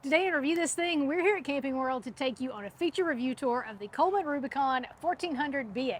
Today in Review This Thing, we're here at Camping World to take you on a feature review tour of the Coleman Rubicon 1400BH.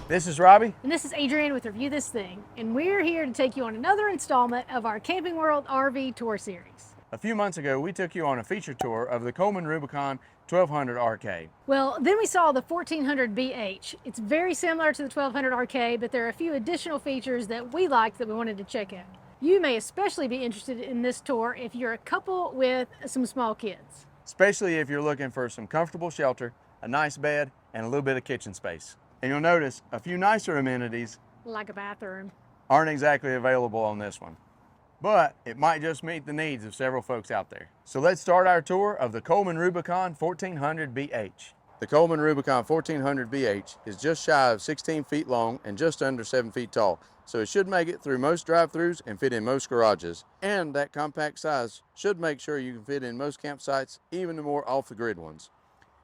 This is Robbie. And this is Adrienne with Review This Thing, and we're here to take you on another installment of our Camping World RV tour series. A few months ago, we took you on a feature tour of the Coleman Rubicon 1200 RK. Well, then we saw the 1400BH. It's very similar to the 1200 RK, but there are a few additional features that we liked that we wanted to check out. You may especially be interested in this tour if you're a couple with some small kids. Especially if you're looking for some comfortable shelter, a nice bed, and a little bit of kitchen space. And you'll notice a few nicer amenities, Like a bathroom. aren't exactly available on this one. But it might just meet the needs of several folks out there. So let's start our tour of the Coleman Rubicon 1400BH. The Coleman Rubicon 1400BH is just shy of 16 feet long and just under 7 feet tall, so it should make it through most drive-thrus and fit in most garages. And that compact size should make sure you can fit in most campsites, even the more off-the-grid ones.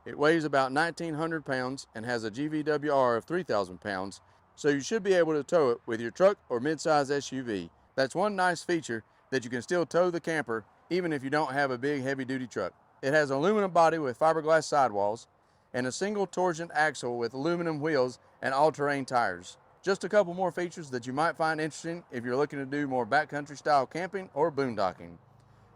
It weighs about 1,900 pounds and has a GVWR of 3,000 pounds, so you should be able to tow it with your truck or mid-size SUV. That's one nice feature, that you can still tow the camper even if you don't have a big heavy-duty truck. It has an aluminum body with fiberglass sidewalls and a single torsion axle with aluminum wheels and all-terrain tires. Just a couple more features that you might find interesting if you're looking to do more backcountry style camping or boondocking.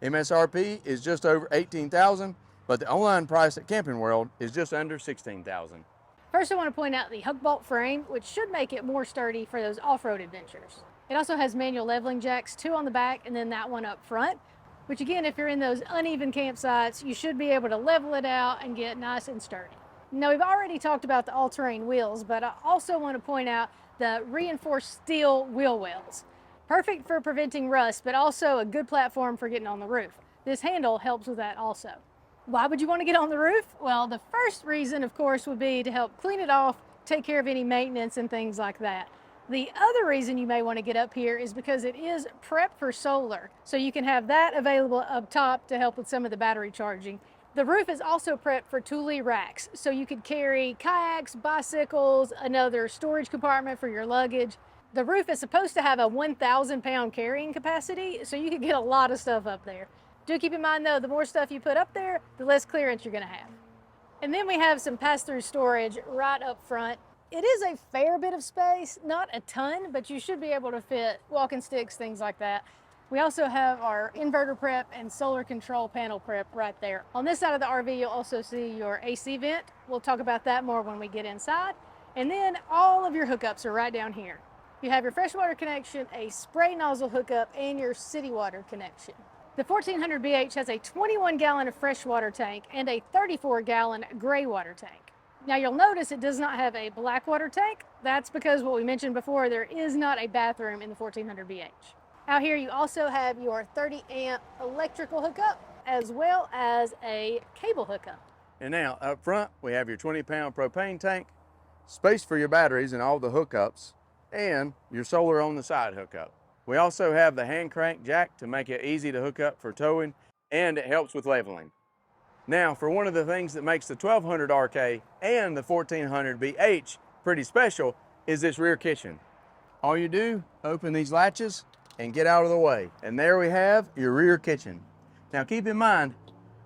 MSRP is just over $18,000, but the online price at Camping World is just under $16,000. First, I want to point out the hook bolt frame, which should make it more sturdy for those off-road adventures. It also has manual leveling jacks, 2 on the back and then that one up front, which again, if you're in those uneven campsites, you should be able to level it out and get nice and sturdy. Now, we've already talked about the all-terrain wheels, but I also want to point out the reinforced steel wheel wells. Perfect for preventing rust, but also a good platform for getting on the roof. This handle helps with that also. Why would you want to get on the roof? Well, the first reason, of course, would be to help clean it off, take care of any maintenance and things like that. The other reason you may want to get up here is because it is prepped for solar, so you can have that available up top to help with some of the battery charging. The roof is also prepped for Thule racks, so you could carry kayaks, bicycles, another storage compartment for your luggage. The roof is supposed to have a 1,000 pound carrying capacity, so you could get a lot of stuff up there. Do keep in mind though, the more stuff you put up there, the less clearance you're gonna have. And then we have some pass-through storage right up front. It is a fair bit of space, not a ton, but you should be able to fit walking sticks, things like that. We also have our inverter prep and solar control panel prep right there. On this side of the RV, you'll also see your AC vent. We'll talk about that more when we get inside. And then all of your hookups are right down here. You have your freshwater connection, a spray nozzle hookup, and your city water connection. The 1400BH has a 21-gallon freshwater tank and a 34-gallon gray water tank. Now you'll notice it does not have a black water tank. That's because what we mentioned before, there is not a bathroom in the 1400BH. Out here you also have your 30-amp electrical hookup as well as a cable hookup. And now up front, we have your 20-pound propane tank, space for your batteries and all the hookups, and your solar on the side hookup. We also have the hand crank jack to make it easy to hook up for towing, and it helps with leveling. Now, for one of the things that makes the 1200 RK and the 1400BH pretty special is this rear kitchen. All you do, open these latches and get out of the way. And there we have your rear kitchen. Now keep in mind,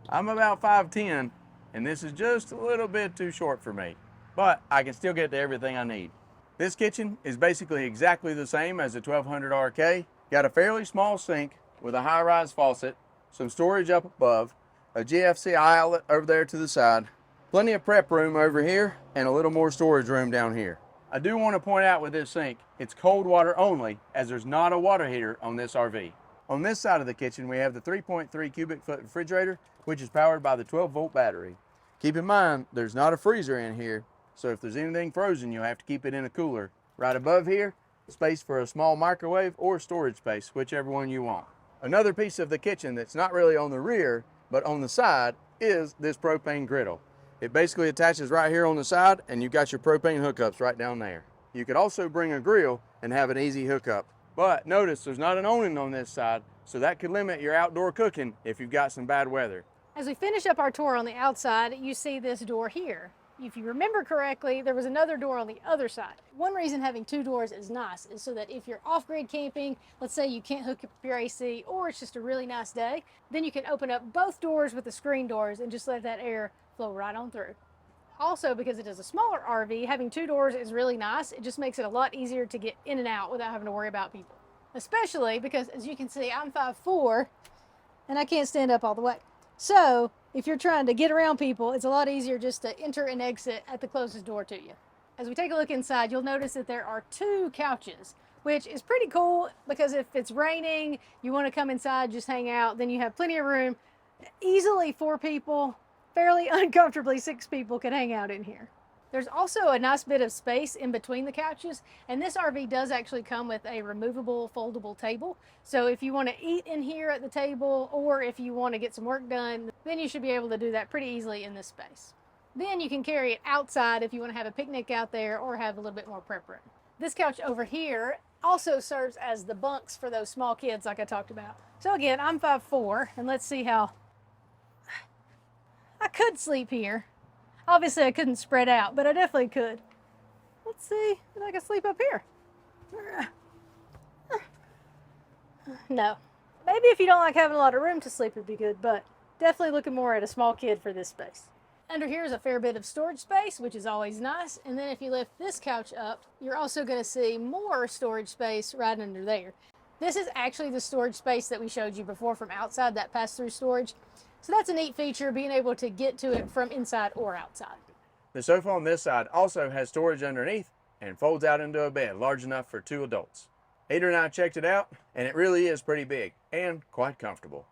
I'm about 5'10", and this is just a little bit too short for me, but I can still get to everything I need. This kitchen is basically exactly the same as the 1200 RK. Got a fairly small sink with a high-rise faucet, some storage up above, a GFCI outlet over there to the side, plenty of prep room over here, and a little more storage room down here. I do want to point out with this sink, it's cold water only, as there's not a water heater on this RV. On this side of the kitchen, we have the 3.3 cubic foot refrigerator, which is powered by the 12-volt battery. Keep in mind, there's not a freezer in here, so if there's anything frozen, you'll have to keep it in a cooler. Right above here, space for a small microwave or storage space, whichever one you want. Another piece of the kitchen that's not really on the rear, but on the side, is this propane griddle. It basically attaches right here on the side, and you've got your propane hookups right down there. You could also bring a grill and have an easy hookup. But notice there's not an awning on this side, so that could limit your outdoor cooking if you've got some bad weather. As we finish up our tour on the outside, you see this door here. If you remember correctly, there was another door on the other side. One reason having two doors is nice is so that if you're off-grid camping, let's say you can't hook up your AC or it's just a really nice day, then you can open up both doors with the screen doors and just let that air flow right on through. Also, because it is a smaller RV, having two doors is really nice. It just makes it a lot easier to get in and out without having to worry about people. Especially because, as you can see, I'm 5'4", and I can't stand up all the way. So if you're trying to get around people, it's a lot easier just to enter and exit at the closest door to you. As we take a look inside, you'll notice that there are two couches, which is pretty cool because if it's raining, you want to come inside, just hang out, then you have plenty of room. Easily 4 people, fairly uncomfortably 6 people can hang out in here. There's also a nice bit of space in between the couches, and this RV does actually come with a removable foldable table. So if you want to eat in here at the table, or if you want to get some work done, then you should be able to do that pretty easily in this space. Then you can carry it outside if you want to have a picnic out there or have a little bit more prep room. This couch over here also serves as the bunks for those small kids like I talked about. So again, I'm 5'4", and let's see how I could sleep here. Obviously, I couldn't spread out, but I definitely could. Let's see if I can sleep up here. No. Maybe if you don't like having a lot of room to sleep, it'd be good, but definitely looking more at a small kid for this space. Under here is a fair bit of storage space, which is always nice. And then if you lift this couch up, you're also going to see more storage space right under there. This is actually the storage space that we showed you before from outside, that pass-through storage. So that's a neat feature, being able to get to it from inside or outside. The sofa on this side also has storage underneath and folds out into a bed large enough for 2 adults. Adrian and I checked it out, and it really is pretty big and quite comfortable.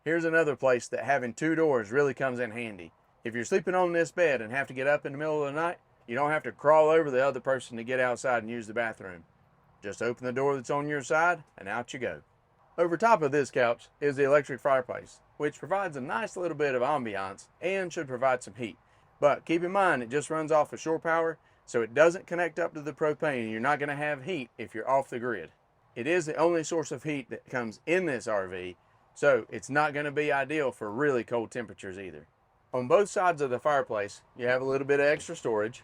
Here's another place that having 2 doors really comes in handy. If you're sleeping on this bed and have to get up in the middle of the night, you don't have to crawl over the other person to get outside and use the bathroom. Just open the door that's on your side and out you go. Over top of this couch is the electric fireplace, which provides a nice little bit of ambiance and should provide some heat. But keep in mind, it just runs off of shore power, so it doesn't connect up to the propane, and you're not going to have heat if you're off the grid. It is the only source of heat that comes in this RV, so it's not going to be ideal for really cold temperatures either. On both sides of the fireplace, you have a little bit of extra storage.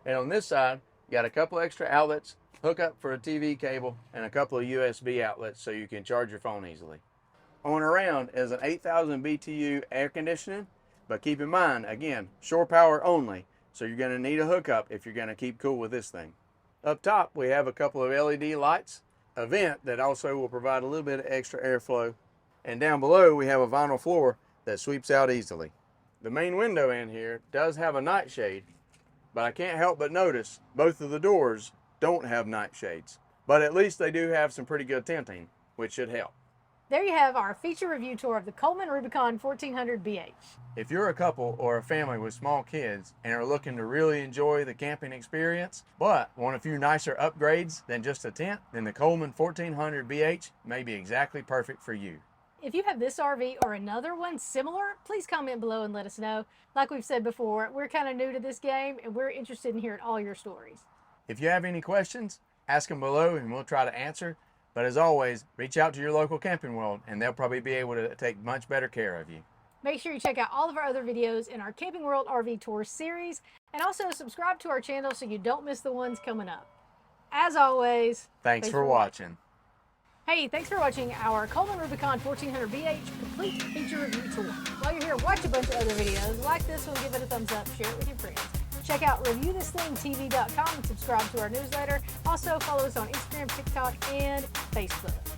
And on this side, you got a couple extra outlets, hook up for a TV cable, and a couple of USB outlets so you can charge your phone easily. On around is an 8,000 BTU air conditioning, but keep in mind, again, shore power only, so you're going to need a hookup if you're going to keep cool with this thing. Up top, we have a couple of LED lights, a vent that also will provide a little bit of extra airflow, and down below we have a vinyl floor that sweeps out easily. The main window in here does have a nightshade, but I can't help but notice both of the doors don't have nightshades, but at least they do have some pretty good tinting, which should help. There you have our feature review tour of the Coleman Rubicon 1400BH. If you're a couple or a family with small kids and are looking to really enjoy the camping experience, but want a few nicer upgrades than just a tent, then the Coleman 1400BH may be exactly perfect for you. If you have this RV or another one similar, please comment below and let us know. Like we've said before, we're kind of new to this game and we're interested in hearing all your stories. If you have any questions, ask them below and we'll try to answer. But as always, reach out to your local Camping World and they'll probably be able to take much better care of you. Make sure you check out all of our other videos in our Camping World RV Tour series, and also subscribe to our channel so you don't miss the ones coming up. As always, thanks for watching. Hey, thanks for watching our Coleman Rubicon 1400BH complete feature review tour. While you're here, watch a bunch of other videos. Like this one, give it a thumbs up, share it with your friends. Check out reviewthisthingtv.com and subscribe to our newsletter. Also, follow us on Instagram, TikTok, and Facebook.